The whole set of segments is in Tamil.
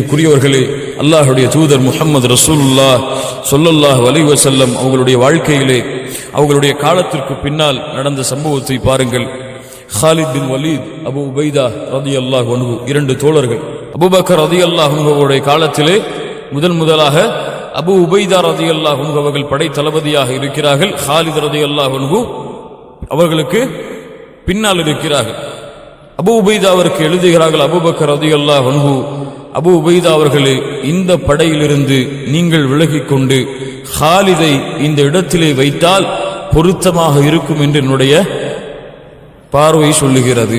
கண்ணியத்துக்குரியவர்களே, அல்லாஹுடைய தூதர் முஹம்மது ரசூலுல்லாஹ் ஸல்லல்லாஹு அலைஹி வஸல்லம் அவர்களுடைய வாழ்க்கையிலே அவர்களுடைய காலத்திற்கு பின்னால் நடந்த சம்பவத்தை பாருங்கள். Khalid bin Walid, Abu Ubaidah ரலியல்லாஹு அன்ஹு, இரண்டு தோழர்கள். அபூபக்கர் ரலியல்லாஹு அன்ஹு அவருடைய காலத்திலே முதலாக அபு உபைதா ரலியல்லாஹு அன்ஹு அவர்கள் படை தளபதியாக இருக்கிறார்கள். ஹாலித் ரலியல்லாஹு அன்ஹு அவர்களுக்கு பின்னால் இருக்கிறார்கள். அபு உபைதா அவருக்கு எழுதுகிறார்கள், அபூபக்கர் ரலியல்லாஹு அன்ஹு, அபு உபைதா அவர்களே, இந்த படையிலிருந்து நீங்கள் விலகிக் கொண்டு ஹாலிதை இந்த இடத்திலே வைத்தால் பொருத்தமாக இருக்கும் என்று என்னுடைய பார்வை சொல்லுகிறது.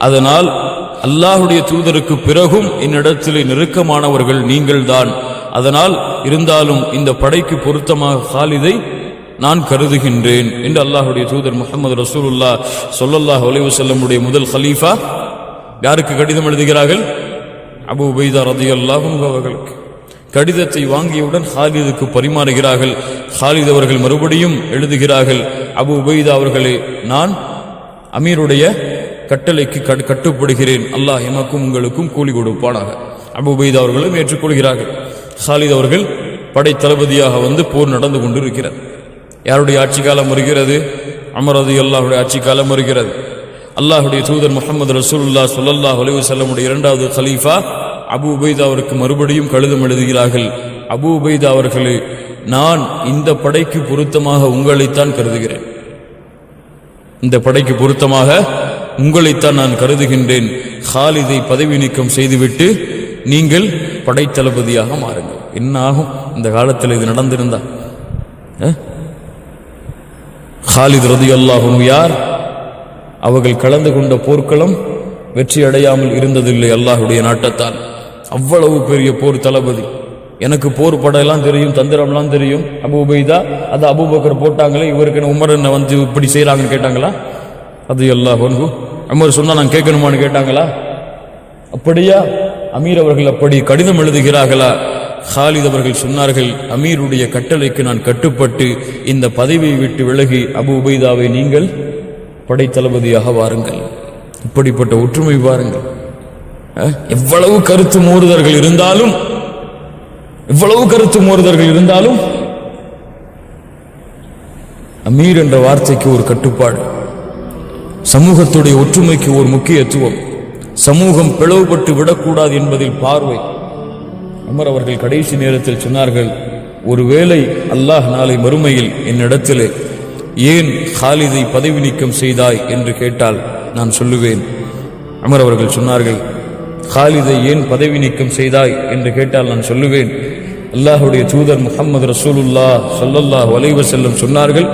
அதனால் அல்லாஹுடைய தூதருக்கு பிறகும் என்னிடத்திலே நெருக்கமானவர்கள் நீங்கள்தான். அதனால் இருந்தாலும் இந்த படைக்கு பொருத்தமாக ஹாலிதை நான் கருதுகின்றேன் என்று அல்லாஹுடைய தூதர் முஹம்மது ரசூலுல்லாஹ் ஸல்லல்லாஹு அலைஹி வஸல்லமுடைய முதல் கலீஃபா யாருக்கு கடிதம் எழுதுகிறார்கள்? அபு உபைதா ரலியல்லாஹு அன்ஹு அவர்களுக்கு. கடிதத்தை வாங்கியவுடன் ஹாலிதுக்கு பரிமாறுகிறார்கள். ஹாலித் அவர்கள் மறுபடியும் எழுதுகிறார்கள், அபு உபைதா அவர்களே, நான் அமீருடைய கட்டளைக்கு கட்டுப்படுகிறேன். அல்லாஹ் எமக்கும் உங்களுக்கும் கூலி கொடுப்பானாக. அபு உபைதா அவர்களும் ஏற்றுக்கொள்கிறார்கள். ஹாலித் அவர்கள் படை தளபதியாக வந்து போர் நடந்து கொண்டிருக்கிறார். யாருடைய ஆட்சி காலம் வருகிறது? உமர் ரலியல்லாஹுடைய ஆட்சி காலம் வருகிறது. அல்லாஹுடைய தூதர் முஹம்மது ரசூலுல்லாஹ் ஸல்லல்லாஹு அலைஹி வஸல்லமுடைய இரண்டாவது கலீஃபா அபு உபைதா அவருக்கு மறுபடியும் கடிதம் எழுதுகிறார்கள், அபு உபைதா அவர்களே, நான் இந்த படைக்கு பொருத்தமாக உங்களைத்தான் கருதுகிறேன். இந்த படைக்கு பொருத்தமாக உங்களைத்தான் நான் கருதுகின்றேன். ஹாலிதை பதவி நீக்கம் செய்துவிட்டு நீங்கள் படை தளபதியாக மாறுங்கள். என்ன ஆகும் இந்த காலத்தில் இது நடந்திருந்தா? ஹாலித் ரலியல்லாஹு அன்ஹு யார்? அவர்கள் கலந்து கொண்ட போர்க்களம் வெற்றி அடையாமல் இருந்ததில்லை அல்லாஹுடைய நாட்டத்தால். அவ்வளவு பெரிய போர் தளபதி. எனக்கு போர் படையெல்லாம் தெரியும், தந்திரம்லாம் தெரியும். அபு உபைதா, அது அபூபக்கர் போட்டாங்களே, இவருக்கு உமர் என்ன வந்து இப்படி செய்யறாங்கன்னு கேட்டாங்களா? அது அல்லாஹ் அன்ஹு. உமர் சொன்னா நான் கேட்கணுமான்னு கேட்டாங்களா? அப்படியா? அமீர் அவர்கள் அப்படி கடிதம் எழுதுகிறார்களா? ஹாலித் அவர்கள் சொன்னார்கள், அமீருடைய கட்டளைக்கு நான் கட்டுப்பட்டு இந்த பதவியை விட்டு விலகி அபு உபைதாவை நீங்கள் படை தளபதியாக வாருங்கள். இப்படிப்பட்ட ஒற்றுமை பாருங்கள். எவ்வளவு கருத்து மோறுதல்கள் இருந்தாலும் அமீர் என்ற வார்த்தைக்கு ஒரு கட்டுப்பாடு, சமூகத்துடைய ஒற்றுமைக்கு ஒரு முக்கியத்துவம், சமூகம் பிளவுபட்டு விடக்கூடாது என்பதில் பார்வை. உமர் அவர்கள் கடைசி நேரத்தில் சொன்னார்கள், ஒருவேளை அல்லாஹ் நாளை மறுமையில் என்னிடத்திலே ஏன் ஹாலிதை பதவி நீக்கம் செய்தாய் என்று கேட்டால் நான் சொல்லுவேன். உமர் அவர்கள் சொன்னார்கள், ஹாலிதை ஏன் பதவி நீக்கம் செய்தாய் என்று கேட்டால் நான் சொல்லுவேன், அல்லாஹுடைய தூதர் முஹம்மது ரசூலுல்லாஹ் ஸல்லல்லாஹு அலைஹி வஸல்லம் சொன்னார்கள்,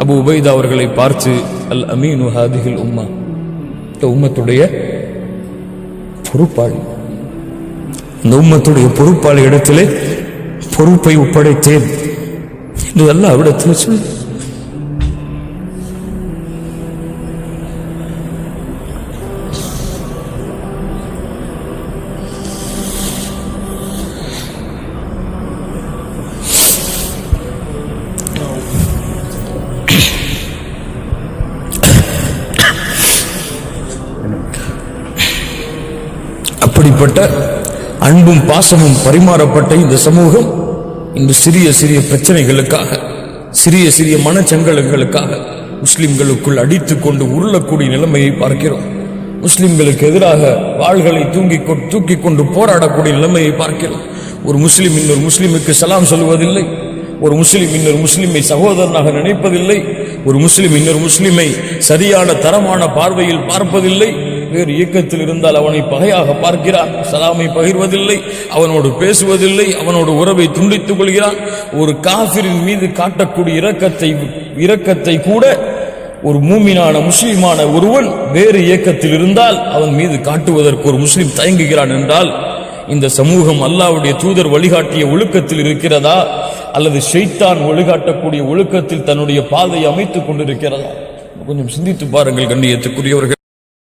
அபு உபைதா அவர்களை பார்த்து, அல் அமீனு ஹாதிஹில் உம்மா, இந்த உம்மத்துடைய பொறுப்பாளி, இந்த உம்மத்துடைய பொறுப்பாளி இடத்திலே பொறுப்பை ஒப்படைத்தேன் என்று அல்லாஹ் விடத்தில் சொல். அப்படிப்பட்ட அன்பும் பாசமும் பரிமாறப்பட்ட இந்த சமூகம் இந்த சிறிய சிறிய பிரச்சனைகளுக்காக, சிறிய சிறிய மனச்சங்கலங்களுக்காக முஸ்லிம்களுக்குள் அடித்துக் கொண்டு உருளக்கூடிய நிலைமையை பார்க்கிறோம். முஸ்லிம்களுக்கு எதிராக வாள்களை தூக்கி கொண்டு போராடக்கூடிய நிலைமையை பார்க்கிறோம். ஒரு முஸ்லிம் இன்னொரு முஸ்லிமுக்கு சலாம் சொல்வதில்லை. ஒரு முஸ்லிம் இன்னொரு முஸ்லிமை சகோதரனாக நினைப்பதில்லை. ஒரு முஸ்லிம் இன்னொரு முஸ்லிமை சரியான தரமான பார்வையில் பார்ப்பதில்லை. வேறு இயக்கத்தில் இருந்தால் அவனை பகையாக பார்க்கிறான், சலாமை பகிர்வதில்லை, அவனோடு பேசுவதில்லை, அவனோடு உறவை துண்டித்துக் கொள்கிறான். ஒரு காஃபிரின் மீது காட்டக்கூடிய இரக்கத்தை கூட ஒரு மூமினான முஸ்லிமான ஒருவன் வேறு இயக்கத்தில் இருந்தால் அவன் மீது காட்டுவதற்கு ஒரு முஸ்லிம் தயங்குகிறான் என்றால் இந்த சமூகம் அல்லாஹ்வுடைய தூதர் வழிகாட்டிய ஒழுக்கத்தில் இருக்கிறதா அல்லது ஷைத்தான் வழிகாட்டக்கூடிய ஒழுக்கத்தில் தன்னுடைய பாதையை அமைத்துக் கொண்டிருக்கிறதா? கொஞ்சம் சிந்தித்து பாருங்கள் கண்ணியத்துக்குரியவர்கள்.